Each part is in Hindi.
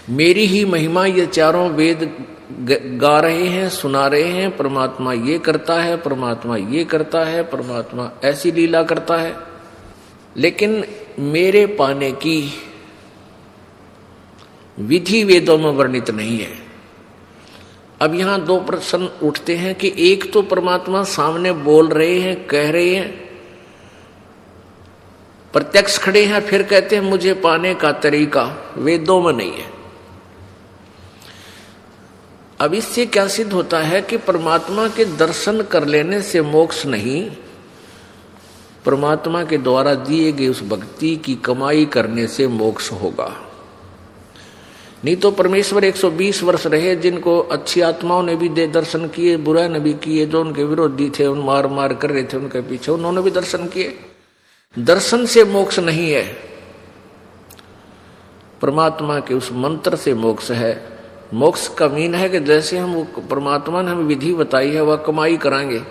मेरी ही महिमा ये चारों वेद गा रहे हैं, सुना रहे हैं। परमात्मा ये करता है, परमात्मा ये करता है, परमात्मा ऐसी लीला करता है, लेकिन मेरे पाने की विधि वेदों में वर्णित नहीं है। अब यहां दो प्रश्न उठते हैं कि एक तो परमात्मा सामने बोल रहे हैं, कह रहे हैं, प्रत्यक्ष खड़े हैं, फिर कहते हैं मुझे पाने का तरीका वेदों में नहीं है। अब इससे क्या सिद्ध होता है कि परमात्मा के दर्शन कर लेने से मोक्ष नहीं, परमात्मा के द्वारा दिए गए उस भक्ति की कमाई करने से मोक्ष होगा। नहीं तो परमेश्वर 120 वर्ष रहे, जिनको अच्छी आत्माओं ने भी दे दर्शन किए, बुरा ने भी किए, जो उनके विरोधी थे उन मार मार कर रहे थे उनके पीछे, उन्होंने भी दर्शन किए। दर्शन से मोक्ष नहीं है, परमात्मा के उस मंत्र से मोक्ष है। मोक्ष का मीन है कि जैसे हम परमात्मा ने हमें विधि बताई है वह कमाई कराएंगे,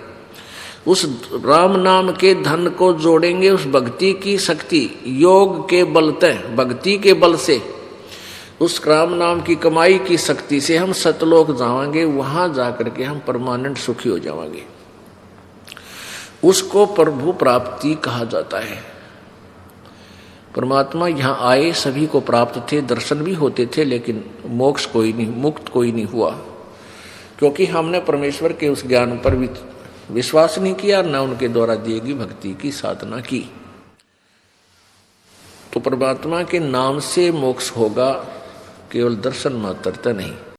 उस राम नाम के धन को जोड़ेंगे, उस भक्ति की शक्ति योग के बल तय, भक्ति के बल से, उस राम नाम की कमाई की शक्ति से हम सतलोक जाएंगे, वहां जाकर के हम परमानेंट सुखी हो जाएंगे। उसको प्रभु प्राप्ति कहा जाता है। परमात्मा यहां आए, सभी को प्राप्त थे, दर्शन भी होते थे, लेकिन मोक्ष कोई नहीं, मुक्त कोई नहीं हुआ, क्योंकि हमने परमेश्वर के उस ज्ञान पर भी विश्वास नहीं किया, न उनके द्वारा दी गई भक्ति की साधना की। तो परमात्मा के नाम से मोक्ष होगा, केवल दर्शन मात्र नहीं।